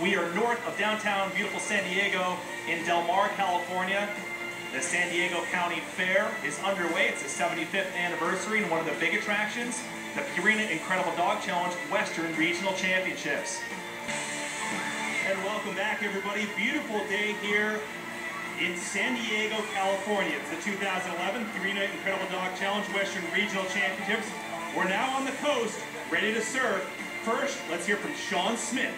We are north of downtown beautiful San Diego in Del Mar, California. The San Diego County Fair is underway. It's the 75th anniversary and one of the big attractions, the Purina Incredible Dog Challenge Western Regional Championships. And welcome back, everybody. Beautiful day here in San Diego, California. It's the 2011 Purina Incredible Dog Challenge Western Regional Championships. We're now on the coast, ready to surf. First, let's hear from Sean Smith.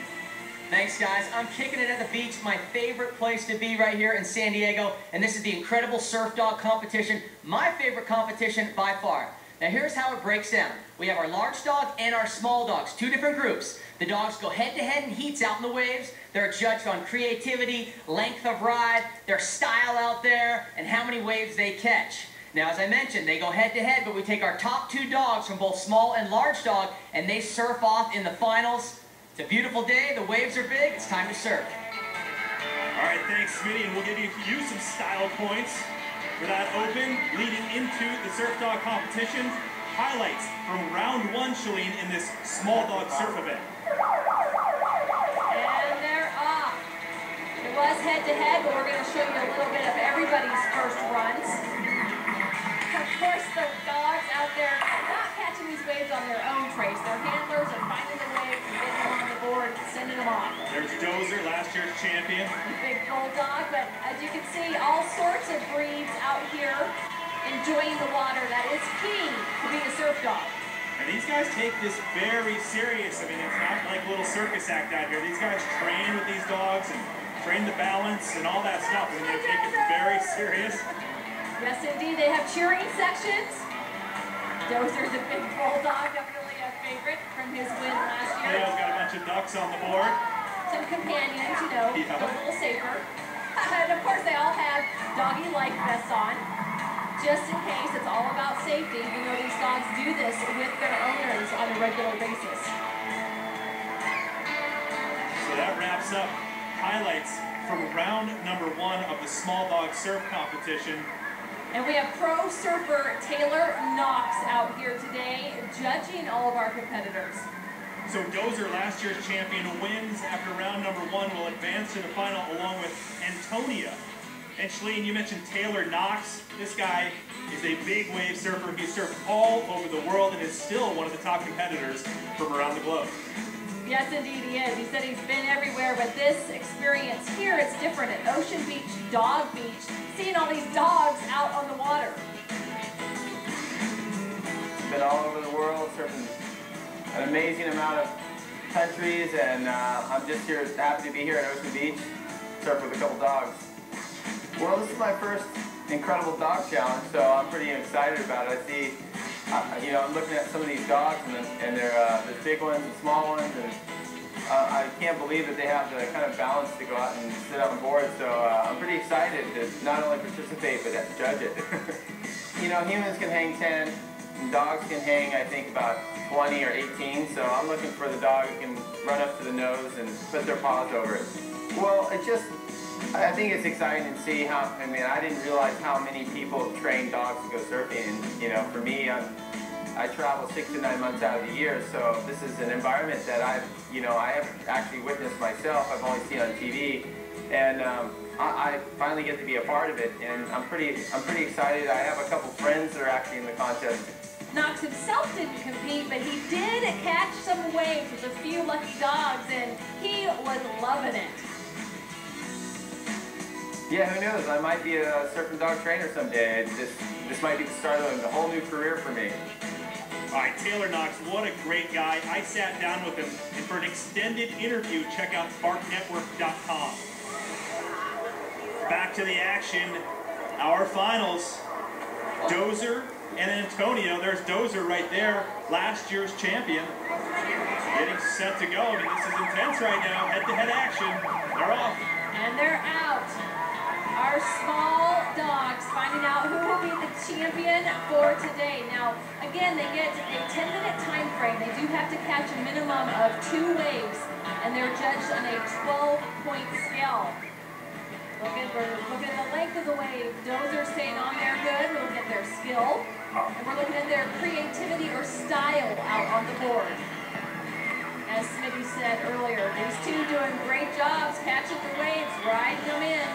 Thanks, guys. I'm kicking it at the beach, my favorite place to be right here in San Diego, and this is the Incredible Surf Dog Competition, my favorite competition by far. Now here's how it breaks down. We have our large dog and our small dogs, two different groups. The dogs go head-to-head in heats out in the waves. They're judged on creativity, length of ride, their style out there, and how many waves they catch. Now, as I mentioned, they go head-to-head, but we take our top two dogs from both small and large dog, and they surf off in the finals. It's a beautiful day, the waves are big, it's time to surf. All right, thanks, Smitty, and we'll give you some style points for that open leading into the surf dog competition. Highlights from round one, Shalene, in this small dog surf event. And they're off. It was head-to-head, but we're going to show you a little bit of everybody's first runs. Of course, the dogs out there not catching these waves on their own trace. Their handlers are finding the waves and getting them on the board and sending them off. There's Dozer, last year's champion. A big bulldog, but as you can see, all sorts of breeds out here enjoying the water. That is key to being a surf dog. And these guys take this very serious. I mean, it's not like a little circus act out here. These guys train with these dogs and train the balance and all that stuff. And they take it very serious. Yes, indeed. They have cheering sections. Dozer's a big bulldog, definitely a favorite from his win last year. Leo's got a bunch of ducks on the board. Some companions, you know, yeah. a little safer. And of course, they all have doggy-like vests on. Just in case, it's all about safety, even though these dogs do this with their owners on a regular basis. So that wraps up highlights from round number one of the small dog surf competition. And we have pro surfer Taylor Knox out here today, judging all of our competitors. So Dozer, last year's champion, wins after round number one, will advance to the final along with Antonia. And Shalene, you mentioned Taylor Knox. This guy is a big wave surfer. He's surfed all over the world and is still one of the top competitors from around the globe. Yes, indeed he is. He said he's been everywhere, but this experience here is different at Ocean Beach, Dog Beach, seeing all these dogs out on the water. Been all over the world, surfing an amazing amount of countries, and I'm just here, happy to be here at Ocean Beach, surf with a couple dogs. Well, this is my first Incredible Dog Challenge, so I'm pretty excited about it. I see, you know, I'm looking at some of these dogs, and there's big ones and small ones, and I can't believe that they have the kind of balance to go out and sit on board. So I'm pretty excited to not only participate, but to judge it. You know, humans can hang 10, and dogs can hang, I think, about 20 or 18. So I'm looking for the dog who can run up to the nose and put their paws over it. Well, I think it's exciting to see how, I mean, I didn't realize how many people train dogs to go surfing. And, you know, for me, I travel 6 to 9 months out of the year, so this is an environment that I have actually witnessed myself. I've only seen on TV, and I finally get to be a part of it, and I'm pretty excited. I have a couple friends that are actually in the contest. Knox himself didn't compete, but he did catch some waves with a few lucky dogs, and he was loving it. Yeah, who knows? I might be a surfing dog trainer someday. This might be the start of a whole new career for me. All right, Taylor Knox, what a great guy. I sat down with him, and for an extended interview, check out barknetwork.com. Back to the action, our finals. Dozer and Antonio. There's Dozer right there, last year's champion. Getting set to go. I mean, this is intense right now. Head-to-head action. They're off. And they're out. Our small dogs finding out who will be the champion for today. Now, again, they get a 10-minute time frame. They do have to catch a minimum of 2 waves, and they're judged on a 12-point scale. Look at the length of the wave. Dozer staying on there good. We're looking at their skill, and we're looking at their creativity or style out on the board. As Smitty said earlier, these two doing great jobs catching the waves, riding them in.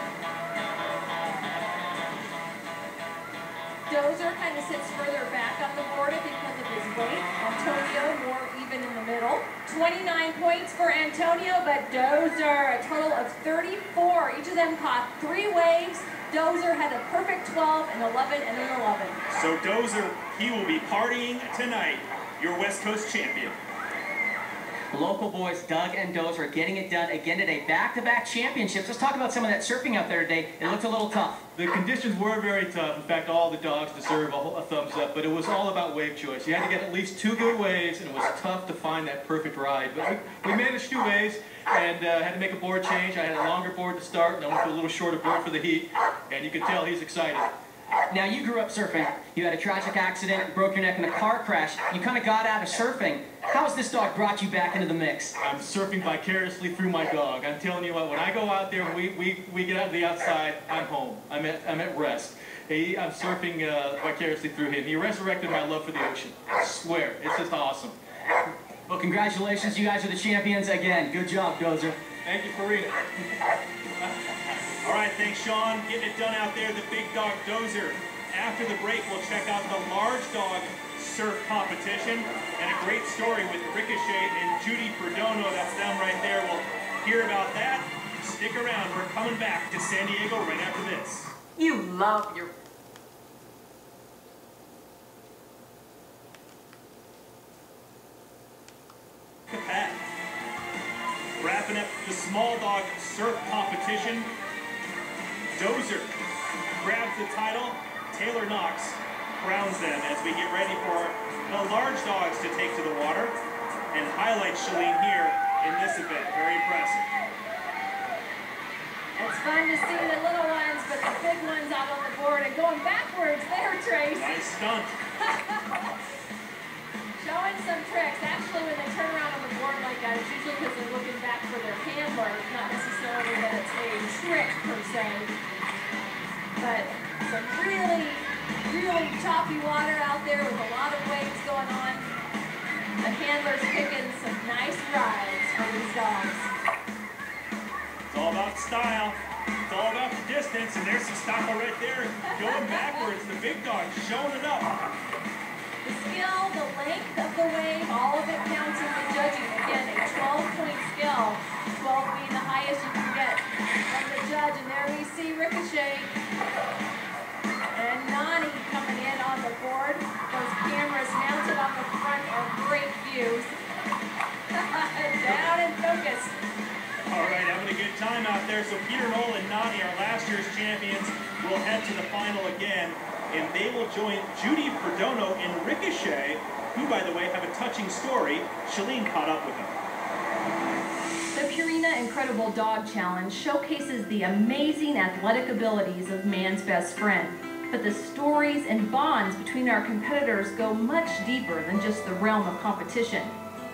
Dozer kind of sits further back on the board because of his weight. Antonio more even in the middle. 29 points for Antonio, but Dozer a total of 34. Each of them caught 3 waves. Dozer had a perfect 12, an 11, and an 11. So Dozer, he will be partying tonight, your West Coast champion. Local boys Doug and Dozer getting it done again today. Back-to-back championships. Let's talk about some of that surfing out there today. It looked a little tough. The conditions were very tough. In fact, all the dogs deserve a thumbs up, but it was all about wave choice. You had to get at least 2 good waves, and it was tough to find that perfect ride. But we managed 2 waves and had to make a board change. I had a longer board to start, and I went to a little shorter board for the heat, and you can tell he's excited. Now, you grew up surfing. You had a tragic accident, broke your neck in a car crash. You kind of got out of surfing. How has this dog brought you back into the mix? I'm surfing vicariously through my dog. I'm telling you what, when I go out there, we get out to the outside, I'm home. I'm at rest. I'm surfing vicariously through him. He resurrected my love for the ocean. I swear, it's just awesome. Well, congratulations. You guys are the champions again. Good job, Dozer. Thank you, Purina. All right, thanks, Sean. Getting it done out there, the big dog Dozer. After the break, we'll check out the large dog surf competition and a great story with Ricochet and Judy Perdono. That's them right there. We'll hear about that. Stick around. We're coming back to San Diego right after this. You love your... Pat. Wrapping up the small dog surf competition. Dozer grabs the title. Taylor Knox crowns them as we get ready for the large dogs to take to the water and highlight Shalene here in this event. Very impressive. It's fun to see the little ones, but the big ones out on the board and going backwards there, Trace. Nice stunt. Showing some tricks. Actually, when they turn around on the board like that, it's usually because they're looking back for their handler. It's not necessarily that it's a trick, per se. But some really, really choppy water out there with a lot of waves going on. The handler's picking some nice rides for these dogs. It's all about style. It's all about the distance, and there's some style right there. Going backwards, the big dog showing it up. The skill, the length of the wave, all of it counts in the judging. Again, a 12-point skill, 12 being the highest you can get from the judge. And there we see Ricochet and Nani coming in on the board. Those cameras mounted on the front are great views. Down and focused. All right, having a good time out there. So Peter Knoll and Nani, our last year's champions, will head to the final again. And they will join Judy Perdono and Ricochet, who, by the way, have a touching story. Shalene caught up with them. The Purina Incredible Dog Challenge showcases the amazing athletic abilities of man's best friend. But the stories and bonds between our competitors go much deeper than just the realm of competition.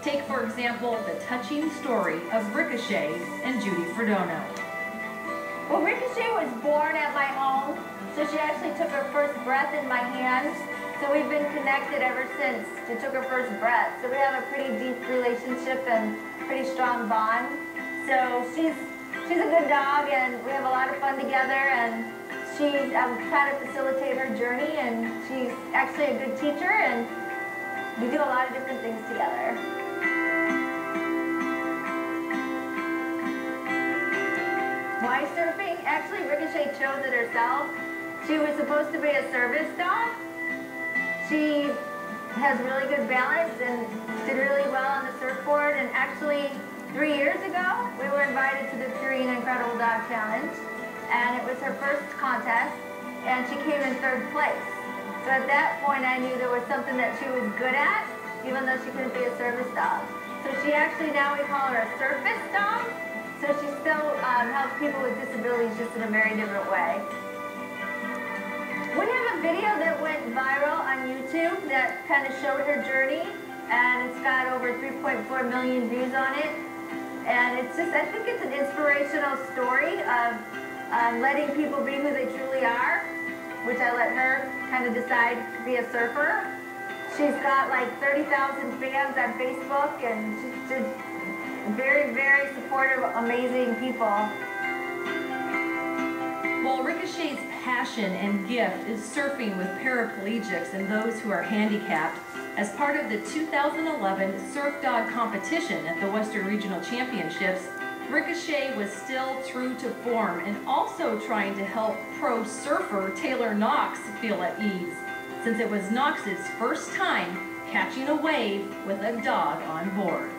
Take, for example, the touching story of Ricochet and Judy Perdono. Well, Ricochet was born at my home, so she actually took her first breath in my hand. So we've been connected ever since she took her first breath. So we have a pretty deep relationship and pretty strong bond. So she's a good dog, and we have a lot of fun together. And I'm trying to facilitate her journey, and she's actually a good teacher, and we do a lot of different things together. Why surfing? Actually, Ricochet chose it herself. She was supposed to be a service dog. She has really good balance and did really well on the surfboard. And actually, 3 years ago, we were invited to the Purina Incredible Dog Challenge. And it was her first contest, and she came in 3rd place. So at that point, I knew there was something that she was good at, even though she couldn't be a service dog. So she actually, now we call her a surface dog. So she still helps people with disabilities, just in a very different way. We have a video that went viral on YouTube that kind of showed her journey, and it's got over 3.4 million views on it. And it's just, I think it's an inspirational story of letting people be who they truly are, which I let her kind of decide to be a surfer. She's got like 30,000 fans on Facebook, and she's just very, very supportive, amazing people. Well, Ricochet's passion and gift is surfing with paraplegics and those who are handicapped. As part of the 2011 Surf Dog competition at the Western Regional Championships, Ricochet was still true to form and also trying to help pro surfer Taylor Knox feel at ease, since it was Knox's first time catching a wave with a dog on board.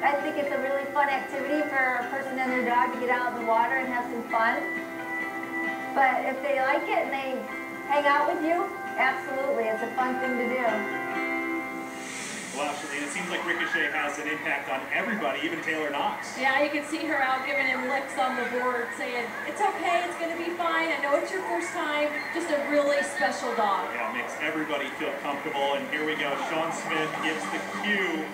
I think it's a really fun activity for a person and their dog to get out in the water and have some fun. But if they like it and they hang out with you, absolutely, it's a fun thing to do. Well, actually, it seems like Ricochet has an impact on everybody, even Taylor Knox. Yeah, you can see her out giving him licks on the board, saying, it's okay, it's going to be fine, I know it's your first time, just a really special dog. Yeah, it makes everybody feel comfortable, and here we go. Sean Smith gives the cue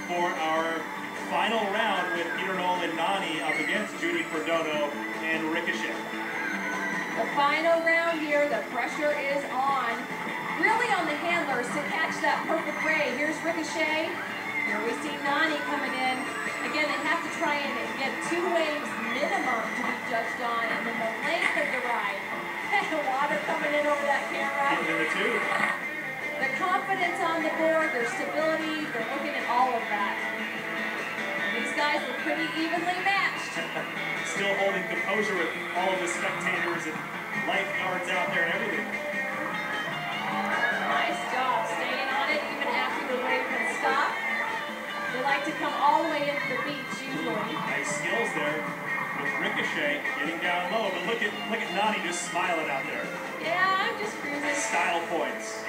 for our final round with Peter Knoll and Nani up against Judy Perdono and Ricochet. The final round here, the pressure is on. Really on the handlers to catch that perfect ray. Here's Ricochet. Here we see Nani coming in. Again, they have to try and get 2 waves minimum to be judged on, and then the length of the ride. The water coming in over that camera. Getting in the tube. The confidence on the board, their stability, they're looking at all of that. These guys are pretty evenly matched. Still holding composure with all of the spectators and lifeguards out there and everything. Nice job staying on it even after the wave can stop. They like to come all the way into the beach usually. Nice skills there with Ricochet getting down low, but look at Nani just smiling out there. Yeah, I'm just cruising. Style points.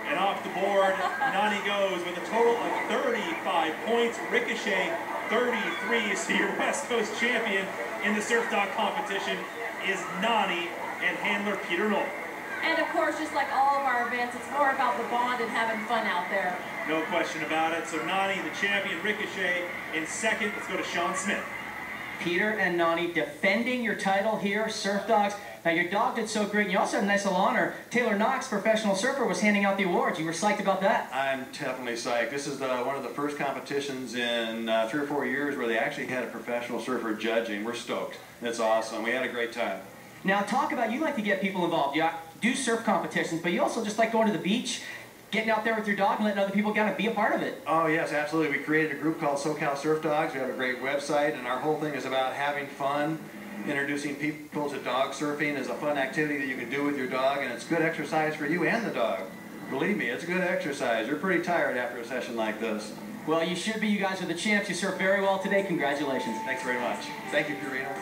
And off the board, Nani goes with a total of 35 points. Ricochet 33. So your West Coast champion in the Surf Dog competition is Nani and handler Peter Knoll. And of course, just like all of our events, it's more about the bond and having fun out there. No question about it. So Nani, the champion, Ricochet in second. Let's go to Sean Smith. Peter and Nani defending your title here, Surf Dogs. Now, your dog did so great, and you also had a nice little honor. Taylor Knox, professional surfer, was handing out the awards. You were psyched about that? I'm definitely psyched. This is one of the first competitions in 3 or 4 years where they actually had a professional surfer judging. We're stoked. It's awesome. We had a great time. Now, talk about, you like to get people involved. You do surf competitions, but you also just like going to the beach, getting out there with your dog and letting other people kind of be a part of it. Oh, yes, absolutely. We created a group called SoCal Surf Dogs. We have a great website, and our whole thing is about having fun, introducing people to dog surfing as a fun activity that you can do with your dog, and it's good exercise for you and the dog. Believe me, it's good exercise. You're pretty tired after a session like this. Well, you should be. You guys are the champs. You surfed very well today. Congratulations. Thanks very much. Thank you, Purina.